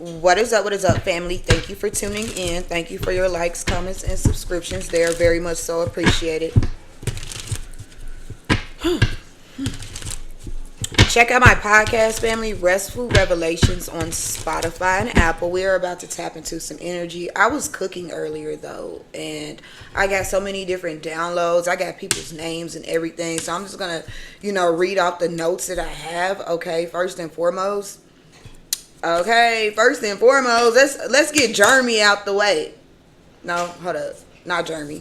What is up, family? Thank you for tuning in. Thank you for your likes, comments, and subscriptions. They are very much so appreciated. Check out my podcast, family, Restful Revelations, on Spotify and Apple. We are about to tap into some energy. I was cooking earlier, though, and I got so many different downloads. I got people's names and everything, so I'm just going to, read off the notes that I have, okay, first and foremost. Okay, first and foremost, let's get Jeremy out the way. No, hold up. Not Jeremy.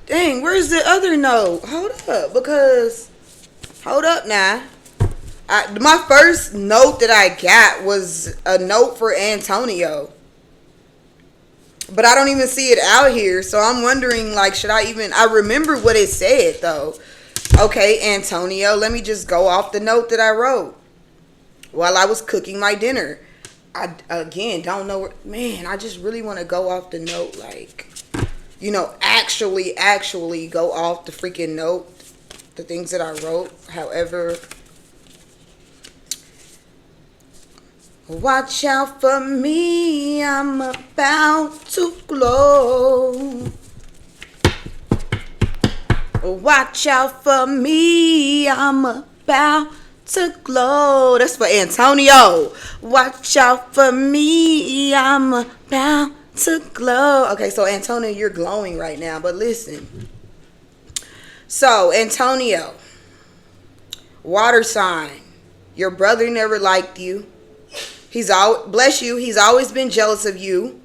Dang, where's the other note? Hold up now. My first note that I got was a note for Antonio. But I don't even see it out here, so I'm wondering, should I remember what it said, though. Okay, Antonio, let me just go off the note that I wrote while I was cooking my dinner. I, again, don't know where, man, I just really want to go off the note, actually go off the freaking note, the things that I wrote. However, watch out for me, I'm about to glow. Watch out for me, I'm about to glow. That's for Antonio. Watch out for me, I'm about to glow. Okay, so Antonio, you're glowing right now, but listen. So, Antonio, water sign. Your brother never liked you. Bless you, he's always been jealous of you.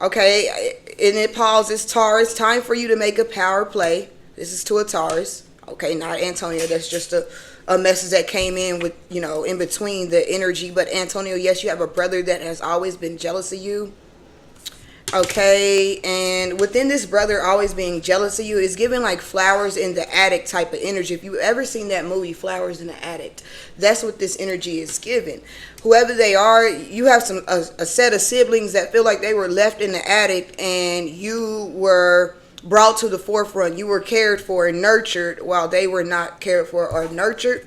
Okay, and it pauses. Taurus, time for you to make a power play. This is to a Taurus. Okay, not Antonio. That's just a message that came in with, in between the energy. But Antonio, yes, you have a brother that has always been jealous of you. Okay, and within this brother always being jealous of you is giving flowers in the attic type of energy. If you've ever seen that movie, Flowers in the Attic, that's what this energy is giving. Whoever they are, you have a set of siblings that feel like they were left in the attic and you were brought to the forefront. You were cared for and nurtured while they were not cared for or nurtured.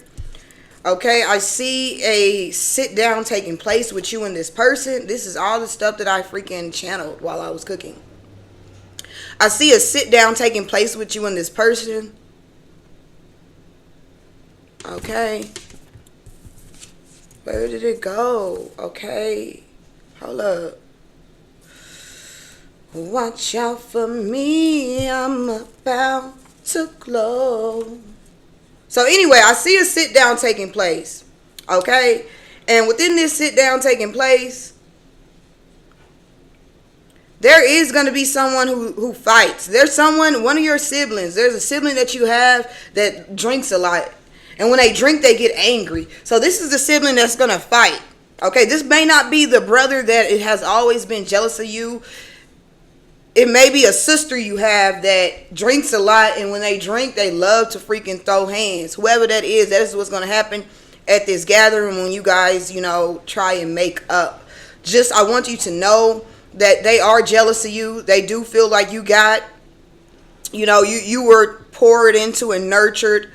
Okay, I see a sit down taking place with you and this person. This is all the stuff that I freaking channeled while I was cooking. I see a sit down taking place with you and this person. Okay. Where did it go? Okay. Hold up. Watch out for me, I'm about to glow. So anyway, I see a sit down taking place, okay? And within this sit down taking place, there is going to be someone who fights. There's one of your siblings. There's a sibling that you have that drinks a lot. And when they drink, they get angry. So this is the sibling that's going to fight, okay? This may not be the brother that it has always been jealous of you. It may be a sister you have that drinks a lot, and when they drink, they love to freaking throw hands. Whoever that is what's going to happen at this gathering when you guys, try and make up. Just, I want you to know that they are jealous of you. They do feel like you got, you were poured into and nurtured,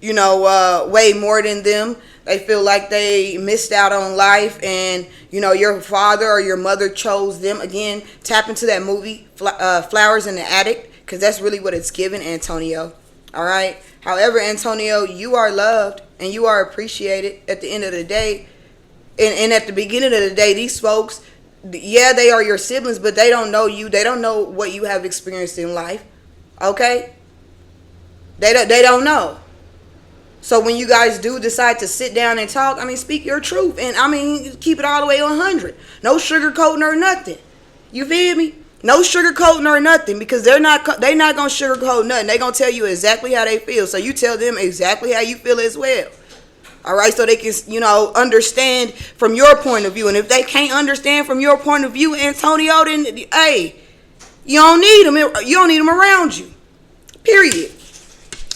way more than them. They feel like they missed out on life and, your father or your mother chose them. Again, tap into that movie, Flowers in the Attic, because that's really what it's given, Antonio. All right? However, Antonio, you are loved and you are appreciated at the end of the day. And at the beginning of the day, these folks, yeah, they are your siblings, but they don't know you. They don't know what you have experienced in life. Okay? They don't know. So when you guys do decide to sit down and talk, speak your truth. And, keep it all the way 100. No sugarcoating or nothing. You feel me? No sugarcoating or nothing, because they're not going to sugarcoat nothing. They're going to tell you exactly how they feel. So you tell them exactly how you feel as well. All right? So they can, understand from your point of view. And if they can't understand from your point of view, Antonio, then, hey, you don't need them. You don't need them around you. Period.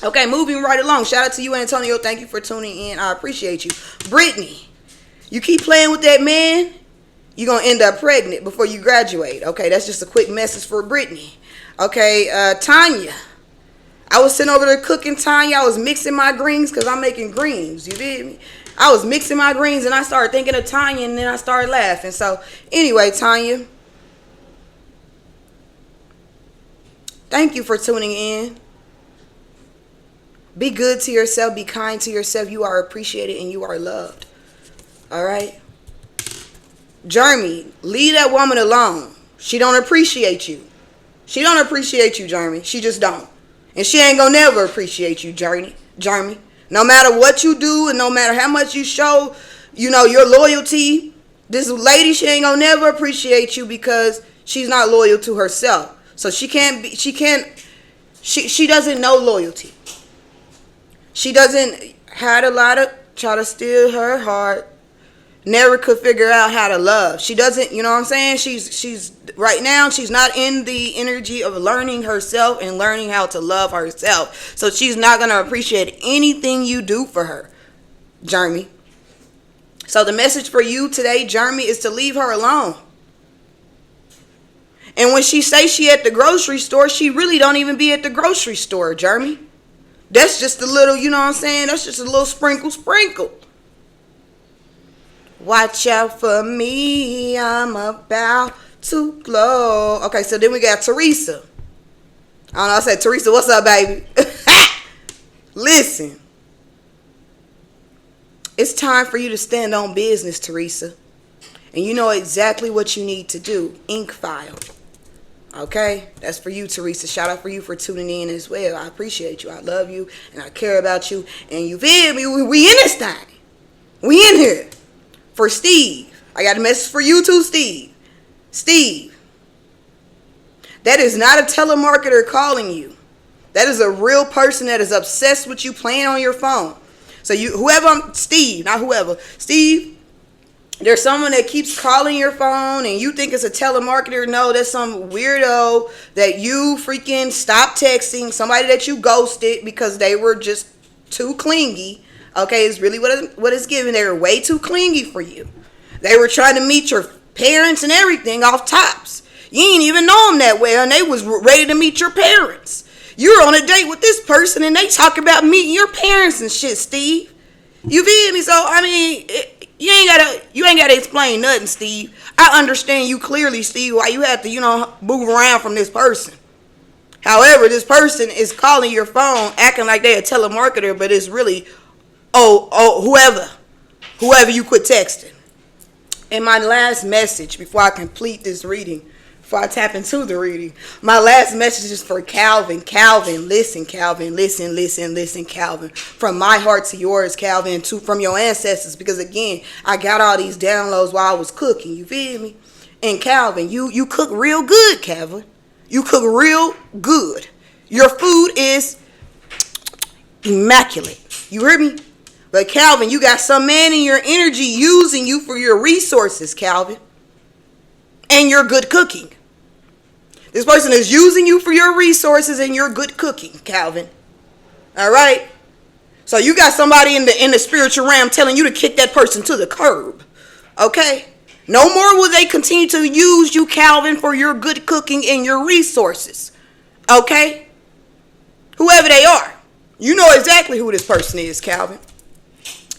Okay, moving right along. Shout out to you, Antonio. Thank you for tuning in. I appreciate you. Brittany, you keep playing with that man, you're going to end up pregnant before you graduate. Okay, that's just a quick message for Brittany. Okay, Tanya, I was sitting over there cooking, Tanya. I was mixing my greens because I'm making greens. You feel me? I was mixing my greens and I started thinking of Tanya and then I started laughing. So anyway, Tanya, thank you for tuning in. Be good to yourself. Be kind to yourself. You are appreciated and you are loved. All right? Jeremy, leave that woman alone. She don't appreciate you. She don't appreciate you, Jeremy. She just don't. And she ain't gonna never appreciate you, Jeremy. No matter what you do and no matter how much you show, your loyalty, this lady, she ain't gonna never appreciate you because she's not loyal to herself. So she doesn't know loyalty. She doesn't had a lot of try to steal her heart. Never could figure out how to love. She doesn't, you know what I'm saying? She's right now, she's not in the energy of learning herself and learning how to love herself. So she's not going to appreciate anything you do for her, Jeremy. So the message for you today, Jeremy, is to leave her alone. And when she say she at the grocery store, she really don't even be at the grocery store, Jeremy. That's just a little, you know what I'm saying? That's just a little sprinkle. Watch out for me, I'm about to glow. Okay, so then we got Teresa. I don't know, I said, Teresa, what's up, baby? Listen. It's time for you to stand on business, Teresa. And you know exactly what you need to do. Ink file. Okay? That's for you, Teresa. Shout out for you for tuning in as well. I appreciate you. I love you. And I care about you. And you feel me? We in this thing. We in here. For Steve. I got a message for you too, Steve. Steve. That is not a telemarketer calling you. That is a real person that is obsessed with you playing on your phone. So Steve, there's someone that keeps calling your phone and you think it's a telemarketer. No, that's some weirdo that you freaking stopped texting. Somebody that you ghosted because they were just too clingy. Okay, it's really what it's giving. They were way too clingy for you. They were trying to meet your parents and everything off tops. You ain't even know them that well and they was ready to meet your parents. You're on a date with this person and they talk about meeting your parents and shit, Steve. You feel me? So, I mean, you ain't gotta explain nothing, Steve. I understand you clearly, Steve, why you have to, move around from this person. However, this person is calling your phone acting like they a telemarketer, but it's really, whoever you quit texting. And my last message before I complete this reading, before I tap into the reading, my last message is for Calvin. Calvin, listen, Calvin, listen, Calvin. From my heart to yours, Calvin, from your ancestors. Because again, I got all these downloads while I was cooking. You feel me? And Calvin, you cook real good, Calvin. You cook real good. Your food is immaculate. You hear me? But Calvin, you got some man in your energy using you for your resources, Calvin. And your good cooking. This person is using you for your resources and your good cooking, Calvin. All right? So you got somebody in the spiritual realm telling you to kick that person to the curb. Okay? No more will they continue to use you, Calvin, for your good cooking and your resources. Okay? Whoever they are. You know exactly who this person is, Calvin.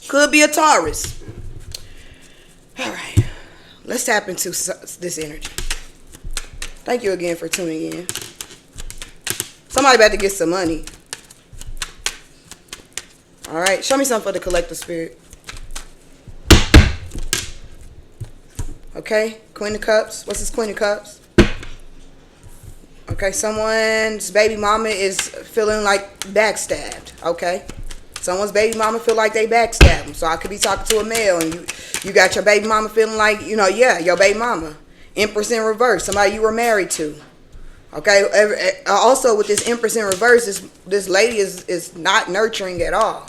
Could be a Taurus. All right. Let's tap into this energy. Thank you again for tuning in. Somebody about to get some money. All right. Show me something for the collective spirit. Okay. Queen of Cups. What's this Queen of Cups? Okay. Someone's baby mama is feeling like backstabbed. Okay. Someone's baby mama feel like they backstab them. So I could be talking to a male and you got your baby mama feeling like, your baby mama. Empress in reverse, somebody you were married to. Okay. Also with this Empress in reverse, this lady is not nurturing at all.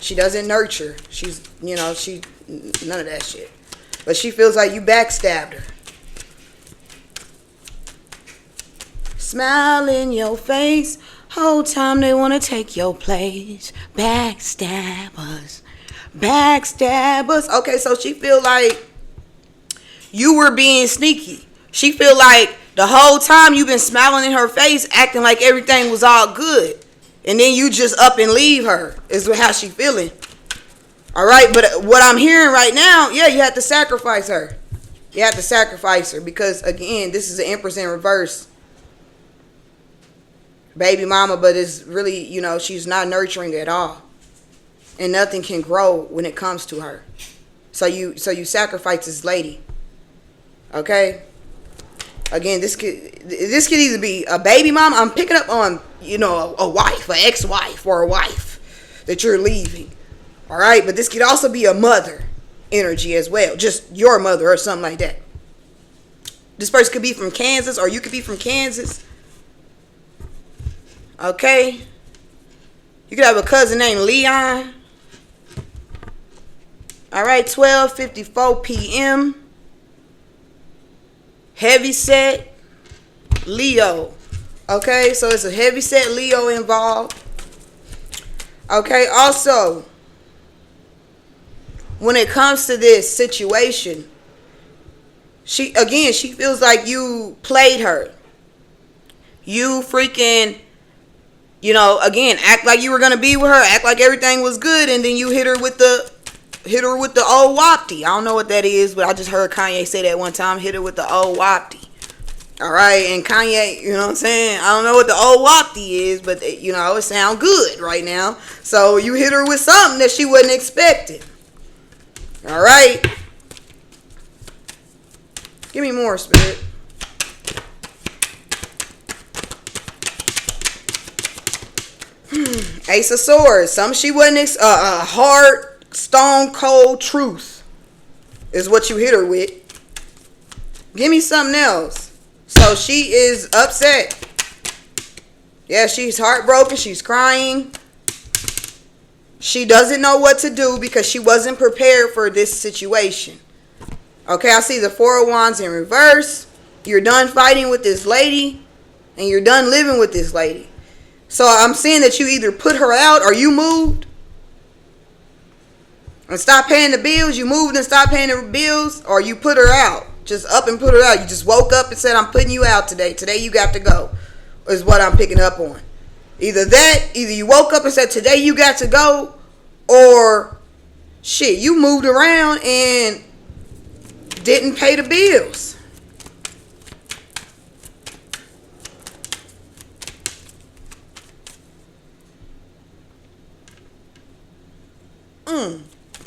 She doesn't nurture. She's, she none of that shit. But she feels like you backstabbed her. Smile in your face. Whole time they want to take your place. Backstabbers. Okay, so she feel like you were being sneaky. She feel like the whole time you've been smiling in her face, acting like everything was all good. and then you just up and leave her, is how she feeling. All right, but what I'm hearing right now, yeah, you have to sacrifice her. You have to sacrifice her because, again, this is an Empress in reverse. Baby mama, but it's really, she's not nurturing at all. And nothing can grow when it comes to her. So you sacrifice this lady. Okay? Again, this could either be a baby mama. I'm picking up on, a wife, an ex-wife, or a wife that you're leaving. All right? But this could also be a mother energy as well. Just your mother or something like that. This person could be from Kansas, or you could be from Kansas. Okay? You could have a cousin named Leon. All right, 12:54 p.m. Heavy set Leo. Okay, so it's a heavy set Leo involved. Okay, also, when it comes to this situation, she feels like you played her. You freaking, again, act like you were gonna be with her, act like everything was good, and then you hit her with the old wapty. I don't know what that is, but I just heard Kanye say that one time. Hit her with the old wapty. All right, and Kanye, you know what I'm saying? I don't know what the old wapty is, but it sound good right now. So you hit her with something that she wasn't expecting. All right. Give me more, Spirit. Ace of Swords. Something she wasn't hard, stone cold truth is what you hit her with. Give me something else. So she is upset. Yeah, she's heartbroken. She's crying. She doesn't know what to do because she wasn't prepared for this situation. Okay, I see the Four of Wands in reverse. You're done fighting with this lady, and you're done living with this lady. So I'm seeing that you either put her out or you moved and stopped paying the bills. You moved and stopped paying the bills, or you put her out. Just up and put her out. You just woke up and said, I'm putting you out today. Today you got to go, is what I'm picking up on. Either you woke up and said, today you got to go, or shit, you moved around and didn't pay the bills.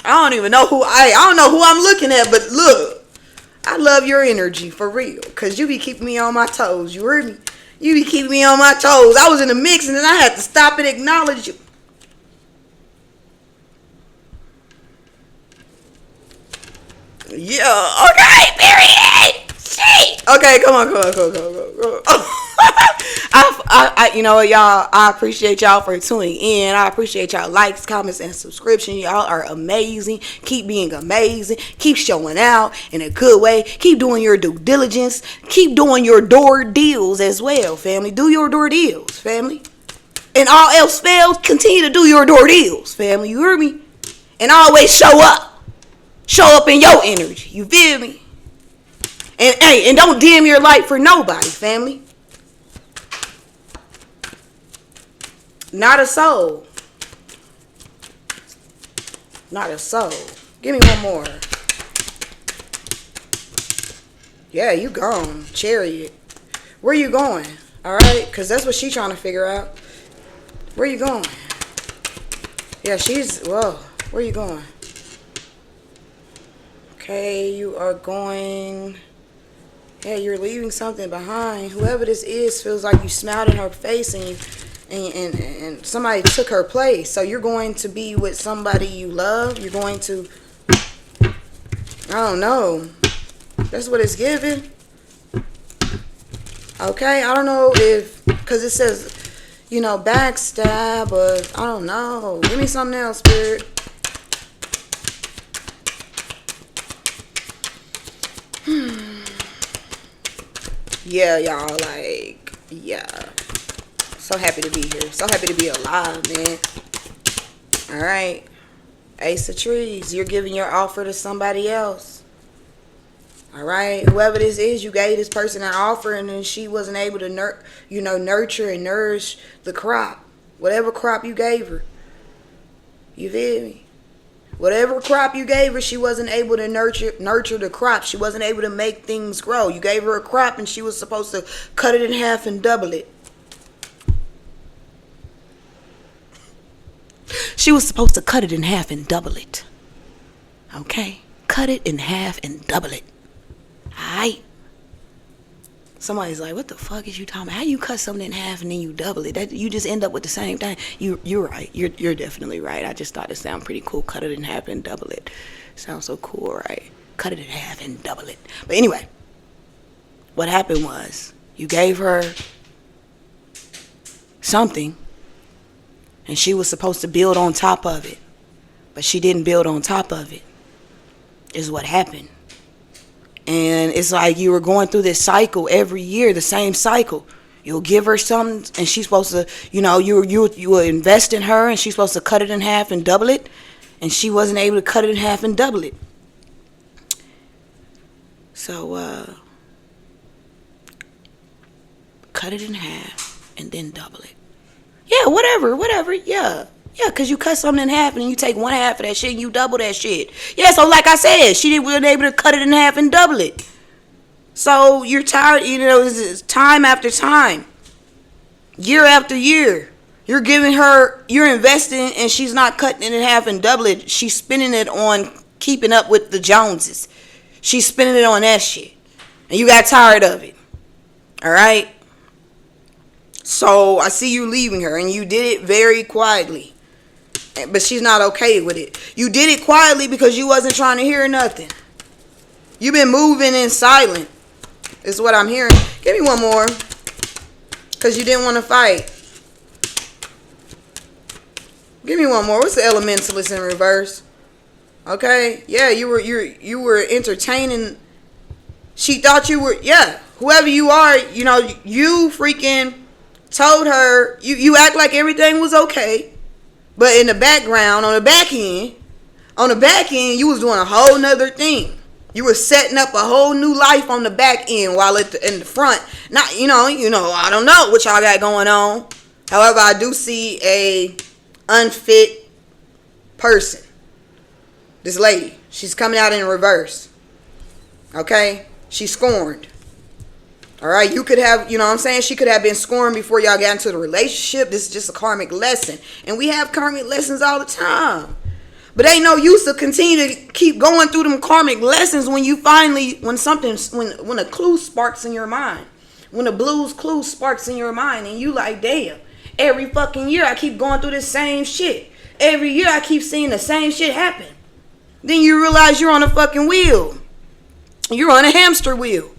I don't know who I'm looking at, but look, I love your energy for real, cause you be keeping me on my toes. You heard me? You be keeping me on my toes. I was in the mix and then I had to stop and acknowledge you. Yeah, okay, period. Shit. Okay, come on. You know what, y'all? I appreciate y'all for tuning in. I appreciate y'all likes, comments, and subscription. Y'all are amazing. Keep being amazing. Keep showing out in a good way. Keep doing your due diligence. Keep doing your door deals as well, family. Do your door deals, family. And all else fails, continue to do your door deals, family. You heard me? And always show up. Show up in your energy. You feel me? And don't dim your light for nobody, family. Not a soul. Not a soul. Give me one more. Yeah, you gone. Chariot. Where you going? Alright? Because that's what she's trying to figure out. Where you going? Yeah, where you going? Okay, you are going... Yeah, you're leaving something behind. Whoever this is feels like you smiled in her face and somebody took her place. So you're going to be with somebody you love. You're going to... I don't know. That's what it's giving. Okay, I don't know if... Because it says, backstab, but I don't know. Give me something else, Spirit. Yeah, y'all, so happy to be here. So happy to be alive, man. All right. Ace of Trees. You're giving your offer to somebody else. All right. Whoever this is, you gave this person an offer and then she wasn't able to nurture and nourish the crop. Whatever crop you gave her. You feel me? Whatever crop you gave her, she wasn't able to nurture the crop. She wasn't able to make things grow. You gave her a crop and she was supposed to cut it in half and double it. She was supposed to cut it in half and double it. Okay? Cut it in half and double it. Alright? Somebody's like, what the fuck is you talking about? How you cut something in half and then you double it? That you just end up with the same thing. You're right. You're definitely right. I just thought it sounded pretty cool. Cut it in half and double it. Sounds so cool, right? Cut it in half and double it. But anyway, what happened was you gave her something and she was supposed to build on top of it. But she didn't build on top of it, is what happened. And it's like you were going through this cycle every year, the same cycle. You'll give her something, and she's supposed to, you will invest in her, and she's supposed to cut it in half and double it, and she wasn't able to cut it in half and double it. So, cut it in half and then double it. Yeah, whatever, yeah. Yeah, because you cut something in half and you take one half of that shit and you double that shit. Yeah, so like I said, she wasn't able to cut it in half and double it. So you're tired, it's time after time. Year after year. You're investing and she's not cutting it in half and double it. She's spending it on keeping up with the Joneses. She's spending it on that shit. And you got tired of it. Alright? So I see you leaving her and you did it very quietly. But she's not okay with it. You did it quietly because you wasn't trying to hear nothing. You've been moving in silent. Is what I'm hearing. Give me one more. Because you didn't want to fight. Give me one more. What's the elementalist in reverse? Okay. Yeah, you were entertaining. She thought you were, yeah. Whoever you are, you freaking told her, you act like everything was okay. But in the background, on the back end, you was doing a whole nother thing. You were setting up a whole new life on the back end while in the front. Not, I don't know what y'all got going on. However, I do see a unfit person. This lady, she's coming out in reverse. Okay? She's scorned. All right, you could have, she could have been scorned before y'all got into the relationship. This is just a karmic lesson. And we have karmic lessons all the time. But ain't no use to continue to keep going through them karmic lessons when you finally, when a clue sparks in your mind. When a blues clue sparks in your mind and you like, damn, every fucking year I keep going through the same shit. Every year I keep seeing the same shit happen. Then you realize you're on a fucking wheel. You're on a hamster wheel.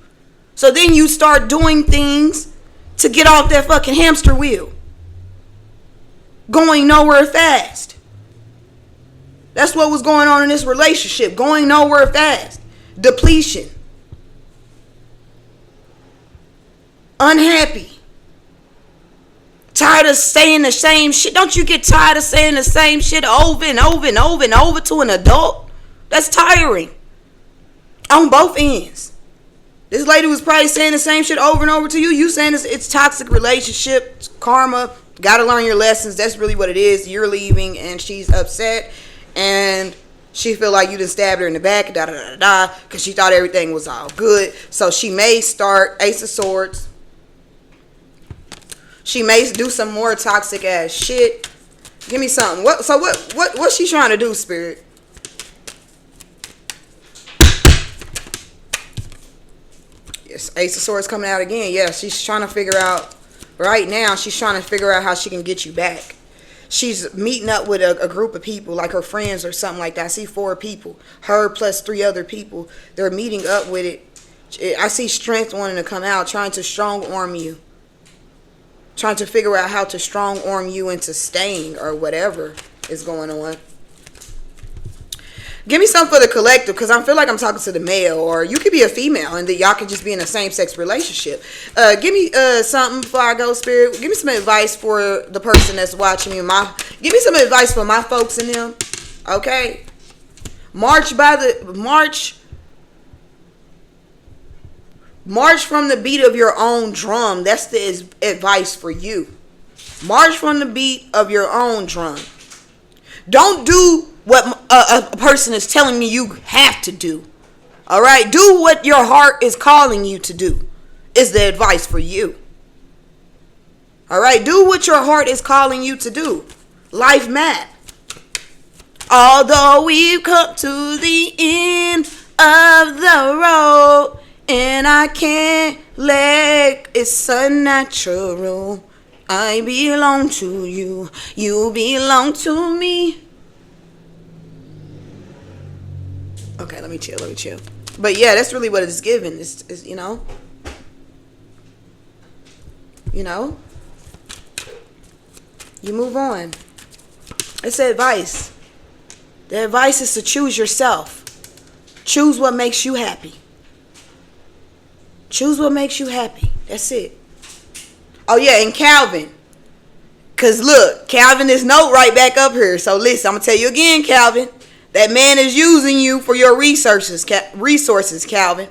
So then you start doing things to get off that fucking hamster wheel. Going nowhere fast. That's what was going on in this relationship. Going nowhere fast. Depletion. Unhappy. Tired of saying the same shit. Don't you get tired of saying the same shit over and over and over and over to an adult? That's tiring. On both ends. This lady was probably saying the same shit over and over to you. You saying it's toxic relationship, it's karma. Got to learn your lessons. That's really what it is. You're leaving and she's upset. And she feel like you just stabbed her in the back. Because she thought everything was all good. So she may start Ace of Swords. She may do some more toxic ass shit. Give me something. What's she trying to do, Spirit? Yes, Ace of Swords coming out again. Yeah, she's trying to figure out, right now, she's trying to figure out how she can get you back. She's meeting up with a group of people, like her friends or something like that. I see 4 people. Her plus 3 other people. They're meeting up with it. I see strength wanting to come out, trying to strong arm you. Trying to figure out how to strong arm you into staying or whatever is going on. Give me something for the collective, because I feel like I'm talking to the male, or you could be a female and that y'all could just be in a same-sex relationship. Give me something before I go, Spirit. Give me some advice for the person that's watching me. Give me some advice for my folks and them. Okay? March from the beat of your own drum. That's the advice for you. March from the beat of your own drum. Don't do what a person is telling you have to do. All right? Do what your heart is calling you to do. Is the advice for you. All right? Do what your heart is calling you to do. Life map. Although we've come to the end of the road, and I can't let it's unnatural. I belong to you. You belong to me. Okay, let me chill. But yeah, that's really what it's given. It's you know. You move on. It's advice. The advice is to choose yourself. Choose what makes you happy. Choose what makes you happy. That's it. Oh yeah, and Calvin. Cause look, Calvin is note right back up here. So listen, I'm gonna tell you again, Calvin. That man is using you for your resources, Calvin.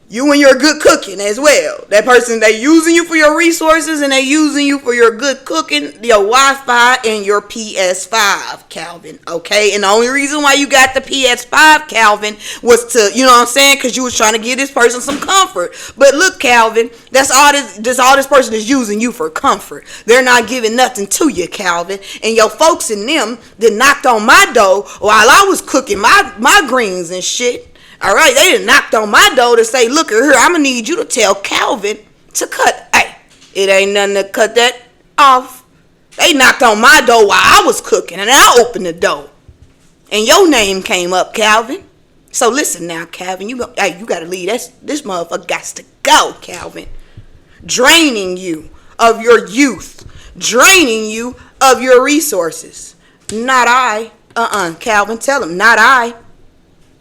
You and your good cooking as well. That person, they using you for your resources and they using you for your good cooking, your Wi-Fi, and your PS5, Calvin. Okay? And the only reason why you got the PS5, Calvin, was to, you know what I'm saying? Because you was trying to give this person some comfort. But look, Calvin, that's all this person is using you for comfort. They're not giving nothing to you, Calvin. And your folks and them that knocked on my door while I was cooking my greens and shit. All right, they done knocked on my door to say, look at here, I'm going to need you to tell Calvin to cut. Hey, it ain't nothing to cut that off. They knocked on my door while I was cooking, and I opened the door. And your name came up, Calvin. So listen now, Calvin, you got to leave. This motherfucker got to go, Calvin. Draining you of your youth. Draining you of your resources. Not I. Calvin, tell him, not I.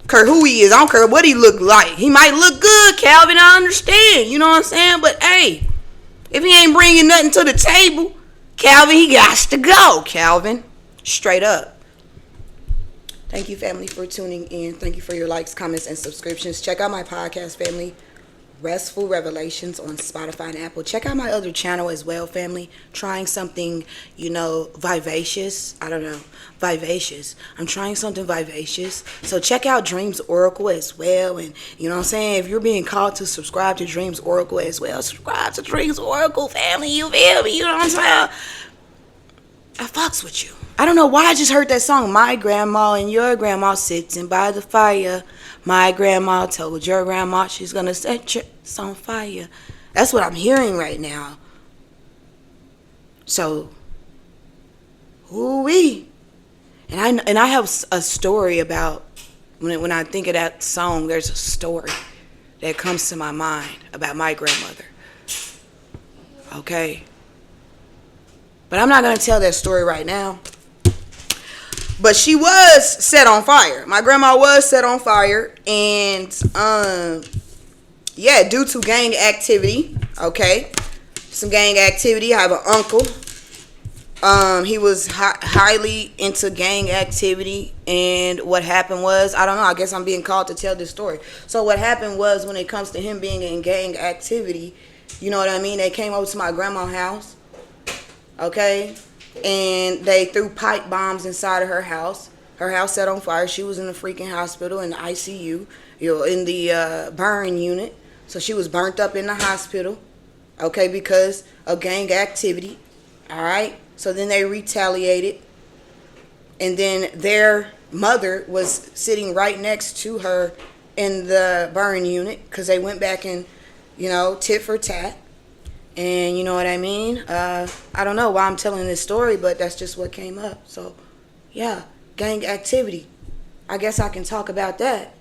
Care who he is. I don't care what he look like. He might look good, Calvin. I understand. You know what I'm saying? But hey, if he ain't bringing nothing to the table, Calvin, he got to go, Calvin. Straight up. Thank you, family, for tuning in. Thank you for your likes, comments, and subscriptions. Check out my podcast, family. Restful Revelations on Spotify and Apple. Check out my other channel as well, family. Trying something, vivacious. I don't know. Vivacious. I'm trying something vivacious. So check out Dreams Oracle as well. And you know what I'm saying? If you're being called to subscribe to Dreams Oracle as well, subscribe to Dreams Oracle, family. You feel me? You know what I'm saying? I fucks with you. I don't know why I just heard that song. My grandma and your grandma sitting by the fire. My grandma told your grandma she's going to set your on fire. That's what I'm hearing right now. So, ooh-wee. And I have a story about, when I think of that song, there's a story that comes to my mind about my grandmother. Okay? But I'm not going to tell that story right now. But she was set on fire. My grandma was set on fire. And, due to gang activity. Okay. Some gang activity. I have an uncle. He was highly into gang activity. And what happened was, I don't know. I guess I'm being called to tell this story. So what happened was, when it comes to him being in gang activity, you know what I mean? They came over to my grandma's house. Okay. And they threw pipe bombs inside of her house. Her house set on fire. She was in the freaking hospital, in the ICU, in the burn unit. So she was burnt up in the hospital, okay, because of gang activity. All right. So then they retaliated. And then their mother was sitting right next to her in the burn unit, because they went back and, tit for tat. And you know what I mean? I don't know why I'm telling this story, but that's just what came up. So, yeah, gang activity. I guess I can talk about that.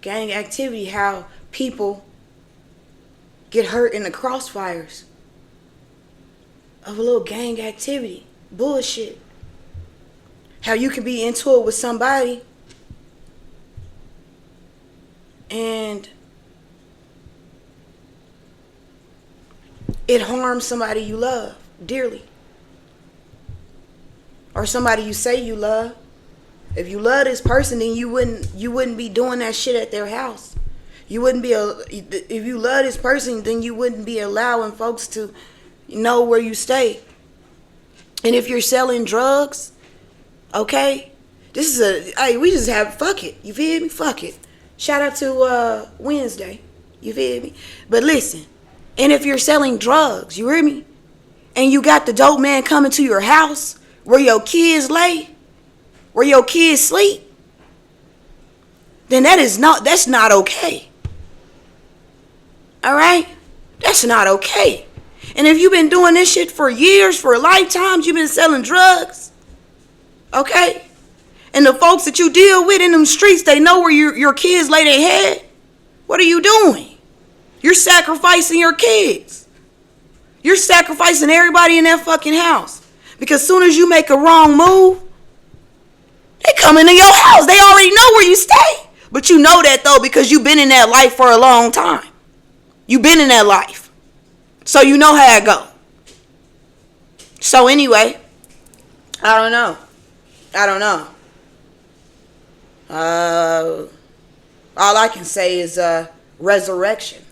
Gang activity, how people get hurt in the crossfires of a little gang activity. Bullshit. How you can be into it with somebody and it harms somebody you love dearly. Or somebody you say you love. If you love this person, then you wouldn't be doing that shit at their house. You wouldn't be if you love this person, then you wouldn't be allowing folks to, know where you stay. And if you're selling drugs, okay, this is hey, we just have, fuck it. You feel me? Fuck it. Shout out to Wednesday. You feel me? But listen, and if you're selling drugs, you hear me? And you got the dope man coming to your house where your kids lay, where your kids sleep, then that's not okay. All right? That's not okay. And if you've been doing this shit for years, for lifetimes, you've been selling drugs, okay? And the folks that you deal with in them streets, they know where your kids lay their head. What are you doing? You're sacrificing your kids. You're sacrificing everybody in that fucking house. Because soon as you make a wrong move, they come into your house. They already know where you stay. But you know that though because you've been in that life for a long time. You've been in that life. So you know how it go. So anyway, I don't know. All I can say is resurrection.